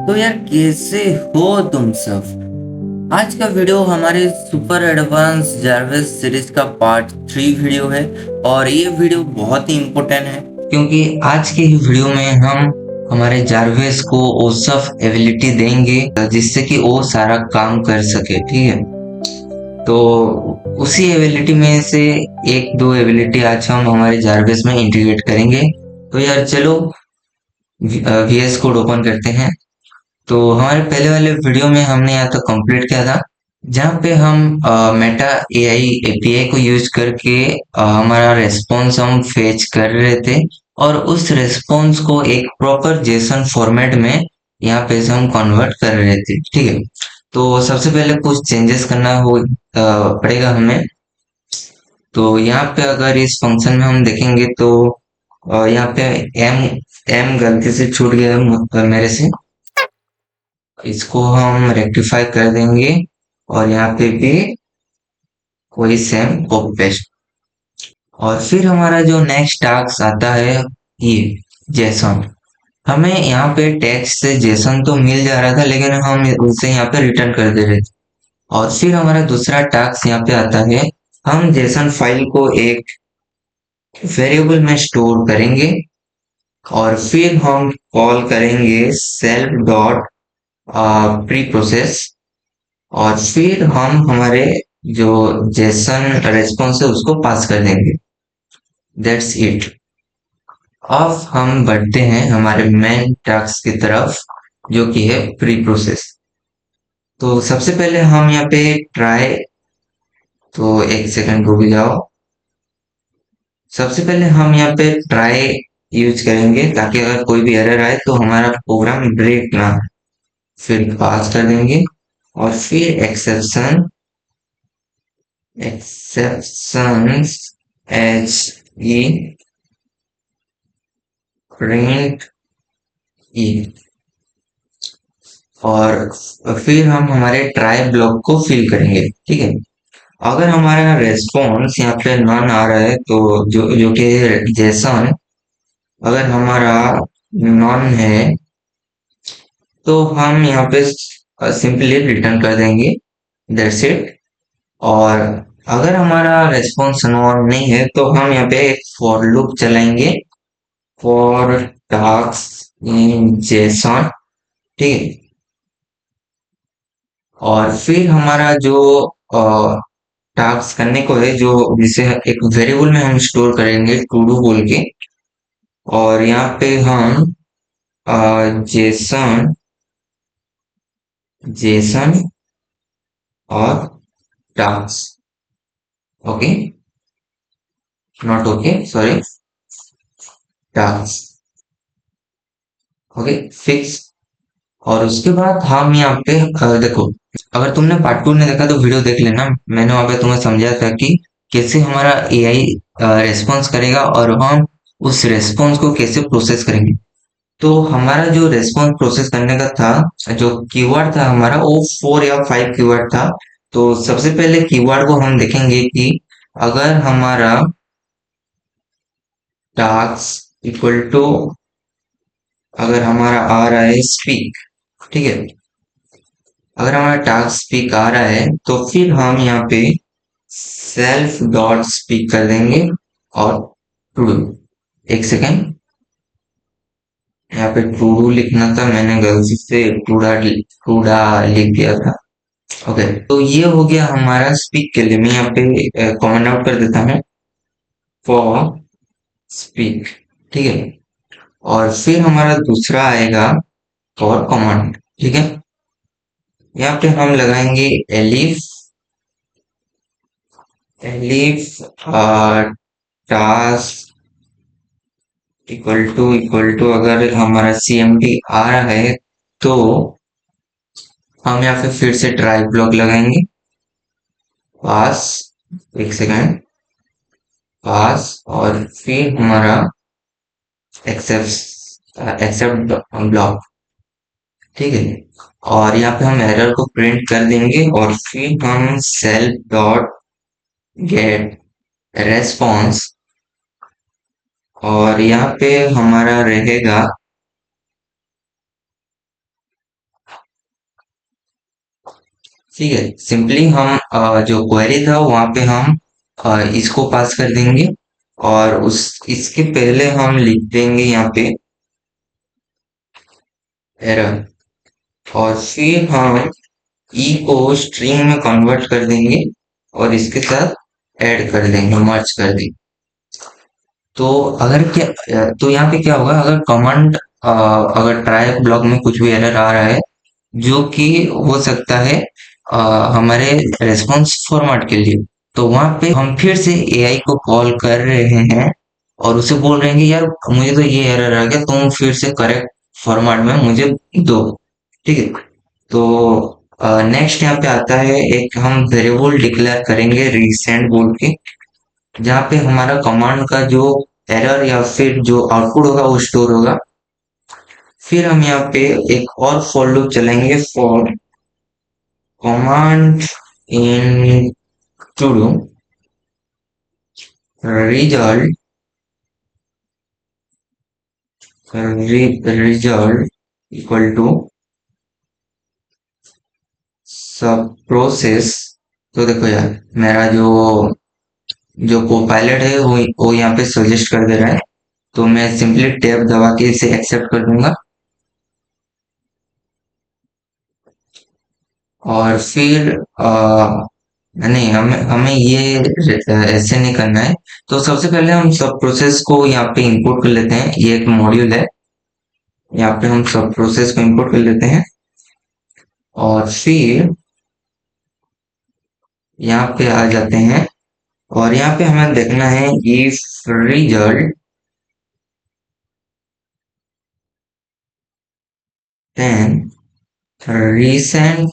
तो यार कैसे हो तुम सब। आज का वीडियो हमारे सुपर एडवांस जारवेस सीरीज का पार्ट 3 वीडियो है। और ये वीडियो बहुत ही इम्पोर्टेंट है क्योंकि आज के ही वीडियो में हम हमारे जारवेस को वो सब एबिलिटी देंगे जिससे कि वो सारा काम कर सके। ठीक है, तो उसी एबिलिटी में से एक दो एबिलिटी आज हम हमारे जारवेस में इंटीग्रेट करेंगे। तो यार चलो वीएस कोड ओपन करते हैं। तो हमारे पहले वाले वीडियो में हमने यहाँ तक कंप्लीट किया था जहाँ पे हम मेटा एआई एपीआई को यूज करके हमारा रेस्पॉन्स हम फेच कर रहे थे और उस रेस्पॉन्स को एक प्रॉपर जेसन फॉर्मेट में यहाँ पे से हम कन्वर्ट कर रहे थे। ठीक है, तो सबसे पहले कुछ चेंजेस करना हो पड़ेगा हमें। तो यहाँ पे अगर इस फंक्शन में हम देखेंगे तो यहाँ पे एम एम गलती से छूट गया मेरे से। इसको हम रेक्टिफाई कर देंगे और यहाँ पे भी वही सेम कॉपी पेस्ट। और फिर हमारा जो नेक्स्ट टास्क आता है ये जेसन। हमें यहाँ पे टेक्स्ट से जेसन तो मिल जा रहा था लेकिन हम उसे यहाँ पे रिटर्न कर दे रहे थे। और फिर हमारा दूसरा टास्क यहाँ पे आता है, हम जेसन फाइल को एक वेरिएबल में स्टोर करेंगे और फिर हम कॉल करेंगे सेल्फ डॉट प्री प्रोसेस और फिर हम हमारे जो जेसन रेस्पॉन्स है उसको पास कर देंगे। That's it. अब हम बढ़ते हैं हमारे मेन टास्क की तरफ जो कि है प्री प्रोसेस। तो सबसे पहले हम यहाँ पे ट्राई, तो एक सेकंड रुक जाओ। सबसे पहले हम यहाँ पे ट्राई यूज करेंगे ताकि अगर कोई भी एरर आए तो हमारा प्रोग्राम ब्रेक ना हो। फिर पास कर देंगे और फिर exception exceptions H E print E. और फिर हम हमारे ट्राई ब्लॉक को फिल करेंगे। ठीक है, अगर हमारा रेस्पॉन्स यहाँ पे नन आ रहा है तो जो जो कि जेसन अगर हमारा नॉन है तो हम यहाँ पे सिंपली रिटर्न कर देंगे। That's it. और अगर हमारा रेस्पॉन्स नॉन नहीं है तो हम यहाँ पे एक फॉर लूप चलाएंगे फॉर टास्क इन जेसन। ठीक है, और फिर हमारा जो टास्क करने को है जो जिसे एक वेरिएबल में हम स्टोर करेंगे टू डू बोल के। और यहाँ पे हम जेसन जेसन और task, okay, not okay sorry, task, okay fix. और उसके बाद हम यहाँ पे देखो, अगर तुमने पार्ट 2 नहीं देखा तो वीडियो देख लेना। मैंने वहां पे तुम्हें समझाया था कि कैसे हमारा एआई रेस्पॉन्स करेगा और हम उस रेस्पॉन्स को कैसे प्रोसेस करेंगे। तो हमारा जो रेस्पॉन्स प्रोसेस करने का था, जो कीवर्ड था हमारा वो 4 या 5 कीवर्ड था। तो सबसे पहले कीवर्ड को हम देखेंगे कि अगर हमारा टास्क इक्वल टू, अगर हमारा आ रहा है स्पीक, ठीक है, अगर हमारा टास्क स्पीक आ रहा है तो फिर हम यहाँ पे सेल्फ डॉट स्पीक कर देंगे और टू डू। एक सेकेंड, यहाँ पे टू डू लिखना था, मैंने गलती से टूडा लिख दिया था। ओके, तो ये हो गया हमारा स्पीक के लिए। मैं यहाँ पे कमेंट आउट कर देता हूँ फॉर स्पीक। ठीक है, और फिर हमारा दूसरा आएगा फॉर कमांड। ठीक है, यहाँ पे हम लगाएंगे elif elif task equal to अगर हमारा सीएमडी आ रहा है तो हम यहाँ पे फिर से ट्राई ब्लॉक लगाएंगे पास, एक सेकेंड, पास, और फिर हमारा एक्सेप्ट ब्लॉक। ठीक है, और यहाँ पे हम एरर को प्रिंट कर देंगे और फिर हम सेल्फ डॉट गेट रेस्पॉन्स और यहाँ पे हमारा रहेगा ठीक है, सिंपली हम जो क्वेरी था वहां पे हम इसको पास कर देंगे और उस इसके पहले हम लिख देंगे यहाँ पे एरर, और फिर हम ई को स्ट्रिंग में कन्वर्ट कर देंगे और इसके साथ ऐड कर देंगे, मर्ज कर देंगे। तो अगर क्या तो यहाँ पे क्या होगा, अगर कमांड अगर ट्राई ब्लॉक में कुछ भी एरर आ रहा है जो कि हो सकता है अ, हमारे रेस्पॉन्स फॉर्मेट के लिए, तो वहां पे हम फिर से एआई को कॉल कर रहे हैं और उसे बोल रहे हैं कि यार मुझे तो ये एरर आ गया, तुम फिर से करेक्ट फॉर्मेट में मुझे दो। ठीक है, तो नेक्स्ट यहाँ पे आता है एक, हम वेरिएबल डिक्लेयर करेंगे रिसेंट बोल के, जहाँ पे हमारा कमांड का जो एरर या फिर जो आउटपुट होगा वो स्टोर होगा। फिर हम यहाँ पे एक और फॉर लूप चलेंगे, for command in to do result result equal to subprocess. तो देखो यार, मेरा जो जो कोपायलट है वो यहाँ पे सजेस्ट कर दे रहा है, तो मैं सिंपली टैब दबा के इसे एक्सेप्ट कर दूंगा। और फिर नहीं, हमें हमें ये ऐसे नहीं करना है। तो सबसे पहले हम सब प्रोसेस को यहाँ पे इंपोर्ट कर लेते हैं, ये एक मॉड्यूल है, यहाँ पे हम सब प्रोसेस को इंपोर्ट कर लेते हैं। और फिर यहाँ पे आ जाते हैं और यहाँ पे हमें देखना है if results then results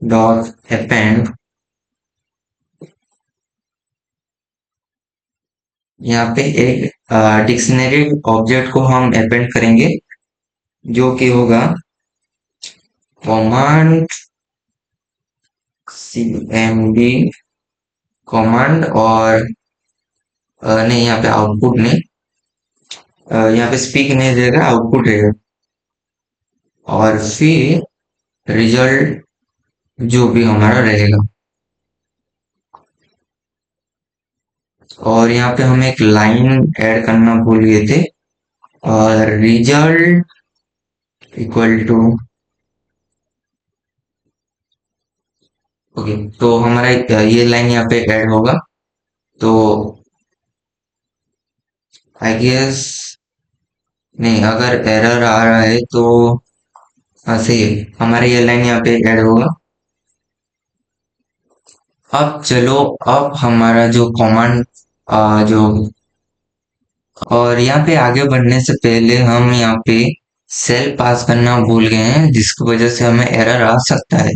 dot append. यहाँ पे एक डिक्शनरी ऑब्जेक्ट को हम अपेंड करेंगे जो कि होगा कमांड cmd कमांड, और नहीं यहाँ पे आउटपुट नहीं, यहाँ पे स्पीक नहीं रहेगा, आउटपुट रहेगा। और फिर रिजल्ट जो भी हमारा रहेगा, और यहाँ पे हम एक लाइन ऐड करना भूल गए थे, और रिजल्ट इक्वल टू, ओके, तो हमारा ये लाइन यहाँ पे ऐड होगा। तो आई गेस नहीं, अगर एरर आ रहा है तो हाँ सही है, हमारा ये लाइन यहाँ पे ऐड होगा। अब चलो, अब हमारा जो कमांड जो, और यहाँ पे आगे बढ़ने से पहले हम यहाँ पे सेल पास करना भूल गए हैं, जिसकी वजह से हमें एरर आ सकता है।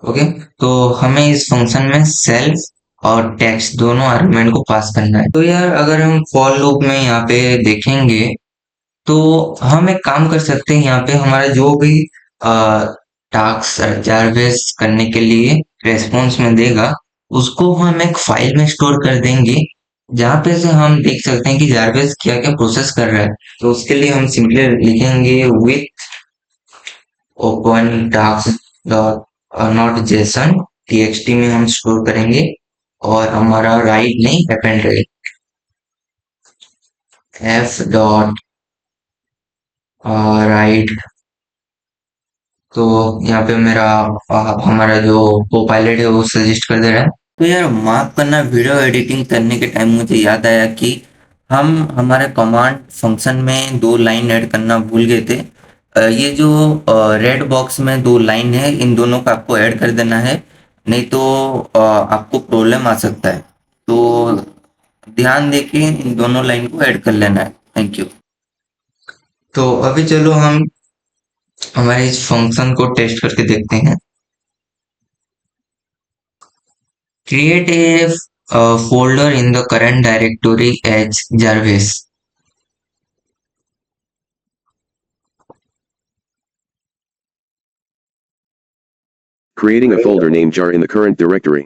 ओके, तो हमें इस फंक्शन में सेल्फ और टेक्स्ट दोनों आर्गुमेंट को पास करना है। तो यार अगर हम फॉर लूप में यहाँ पे देखेंगे तो हम एक काम कर सकते हैं, यहाँ पे हमारा जो भी टास्क जारवेस करने के लिए रेस्पॉन्स में देगा उसको हम एक फाइल में स्टोर कर देंगे, जहाँ पे से हम देख सकते हैं कि जारवेस क्या क्या प्रोसेस कर रहा है। तो उसके लिए हम सिंपली लिखेंगे with open task dot not Jason TXT में हम स्टोर करेंगे, और हमारा राइट नहीं अपेंड रहेगा, एफ डॉट राइट। तो यहाँ पे मेरा हमारा जो को पायलट है वो सजेस्ट कर दे रहा है। तो यार माफ करना, वीडियो एडिटिंग करने के टाइम मुझे याद आया कि हम हमारे कमांड फंक्शन में दो लाइन ऐड करना भूल गए थे। ये जो रेड बॉक्स में दो लाइन है, इन दोनों को आपको ऐड कर देना है, नहीं तो आपको प्रॉब्लम आ सकता है। तो ध्यान देके इन दोनों लाइन को ऐड कर लेना है। Thank you. तो अभी चलो हम हमारे इस फंक्शन को टेस्ट करके देखते हैं। Create a folder in the current directory as jarvis। Creating a folder named jar in the current directory.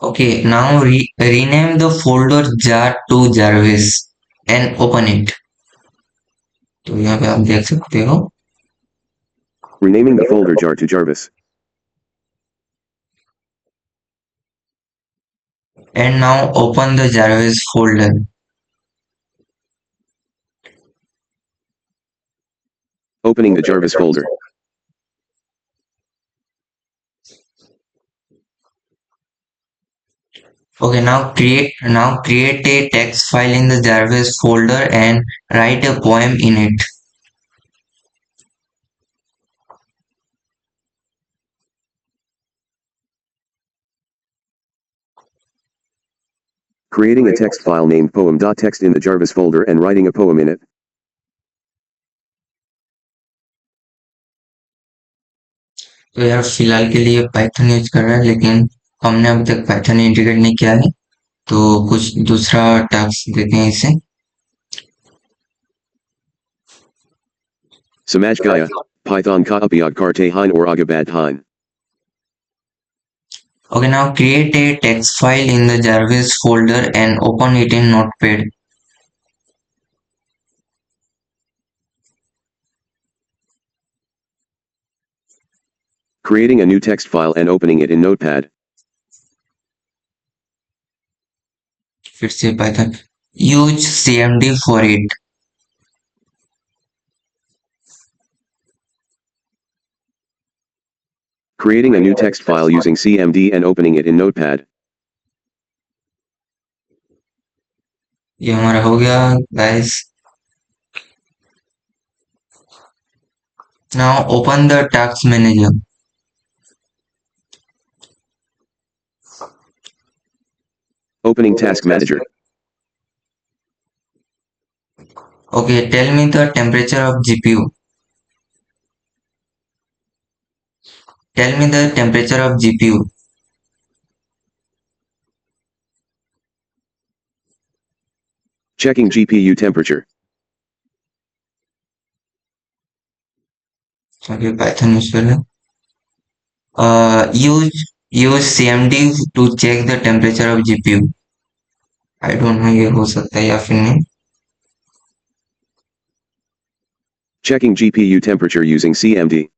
Okay, now rename the folder jar to jarvis and open it। तो यहाँ पे आप देख सकते हो Renaming the folder jar to Jarvis. And now open the Jarvis folder. Opening the Jarvis folder. Okay, now create a text file in the Jarvis folder and write a poem in it. Creating a text file named poem.txt in the Jarvis folder and writing a poem in it. तो यार फिलहाल के लिए Python use कर रहा है, लेकिन हमने अभी तक पाइथन इंटीग्रेट नहीं किया है, तो कुछ दूसरा टास्क देते हैं इसे. Samaj Gaya, Python ka upyog karte hein or agabad hein. Okay, now create a text file in the Jarvis folder and open it in Notepad. Creating a new text file and opening it in Notepad. फिर से Python. Use CMD for it. Creating a new text file using CMD and opening it in Notepad. ये हमारा हो गया guys. Now open the task manager. Opening Task Manager. Okay, tell me the temperature of GPU. Tell me the temperature of GPU. Checking GPU temperature. Okay, Python use कर लें. Use CMD to check the temperature of GPU. I don't know ये हो सकता है या फिर नहीं. Checking GPU temperature using CMD.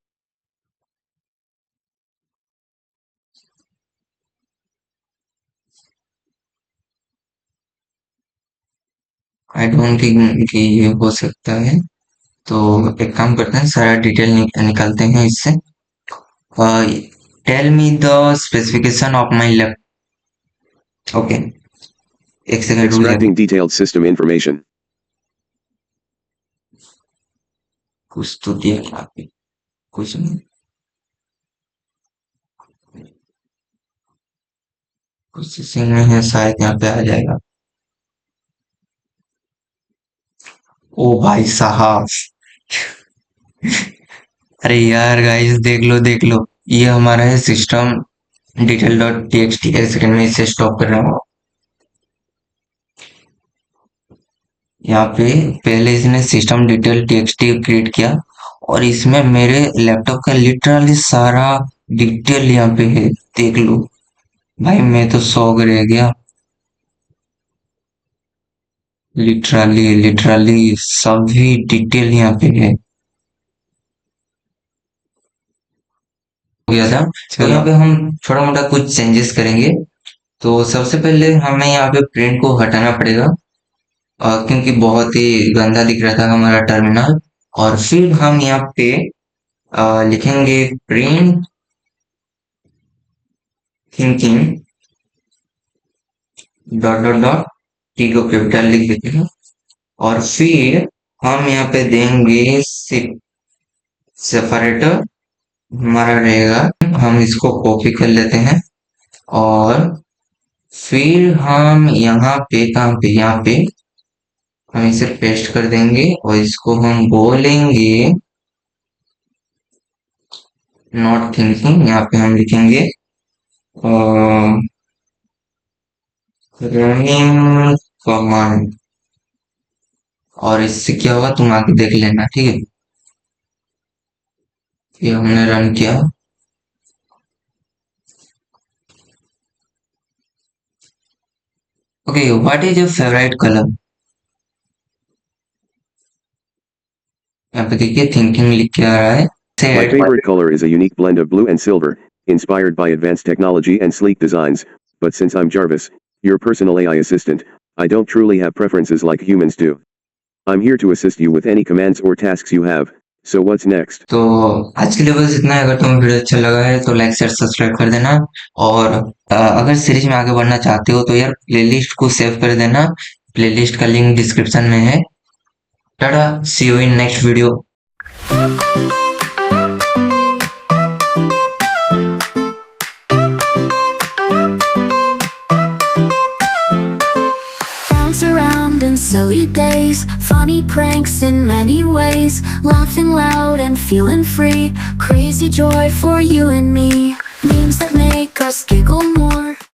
I don't think कि ये हो सकता है. तो एक काम करते हैं, सारा डिटेल निकालते हैं इससे. Tell me the specification of my lap. Okay, एक सेकंड रुक जाए. Extracting detailed system information. कुछ तो दिया यहाँ पे, कुछ नहीं, कुछ इसी में है, शायद यहाँ पे आ जाएगा. ओ भाई साहब, अरे यार गाइस, देख लो, ये हमारा है सिस्टम डिटेल डॉट टीएक्सटी. एक सेकंड में इसे स्टॉप कर रहा हूँ. यहाँ पे पहले इसने सिस्टम डिटेल टीएक्सटी क्रिएट किया और इसमें मेरे लैपटॉप का लिटरली सारा डिटेल यहाँ पे है. देख लो भाई, मैं तो शॉक रह गया. लिटरली सभी डिटेल यहाँ पे है. हो गया था. तो यहाँ पे हम छोटा मोटा कुछ चेंजेस करेंगे. तो सबसे पहले हमें यहाँ पे प्रिंट को हटाना पड़ेगा, क्योंकि बहुत ही गंदा दिख रहा था हमारा टर्मिनल. और फिर हम यहाँ पे लिखेंगे print thinking dot dot dot, T को कैपिटल लिख देते हैं. और फिर हम यहाँ पे देंगे सेपरेटर. हमारा रहेगा, हम इसको कॉपी कर लेते हैं और फिर हम यहाँ पे कहाँ पे, यहाँ पे हम इसे पेस्ट कर देंगे और इसको हम बोलेंगे नॉट थिंकिंग. यहाँ पे हम लिखेंगे रनिंग कमांड. और इससे क्या होगा तुम आगे देख लेना, ठीक है. ये हमने रन किया. Okay, what is your favourite colour. यहाँ पे देखिए थिंकिंग लिख के आ रहा है. My favorite color is a unique blend of blue and silver, inspired by advanced technology and sleek designs, but since I'm Jarvis, your personal AI assistant, I don't truly have preferences like humans do. I'm here to assist you with any commands or tasks you have, so what's next? तो आज के लिए बस इतना है। अगर तुम्हें video अच्छा लगा है तो लाइक शेयर सब्सक्राइब कर देना, और अगर सीरीज में आगे बढ़ना चाहते हो तो यार प्लेलिस्ट को सेव कर देना। प्लेलिस्ट का लिंक डिस्क्रिप्शन में है। टाटा, see you in next video. Bounce around in silly days, funny pranks in many ways, laughing loud and feeling free, crazy joy for you and me, memes that make us giggle more,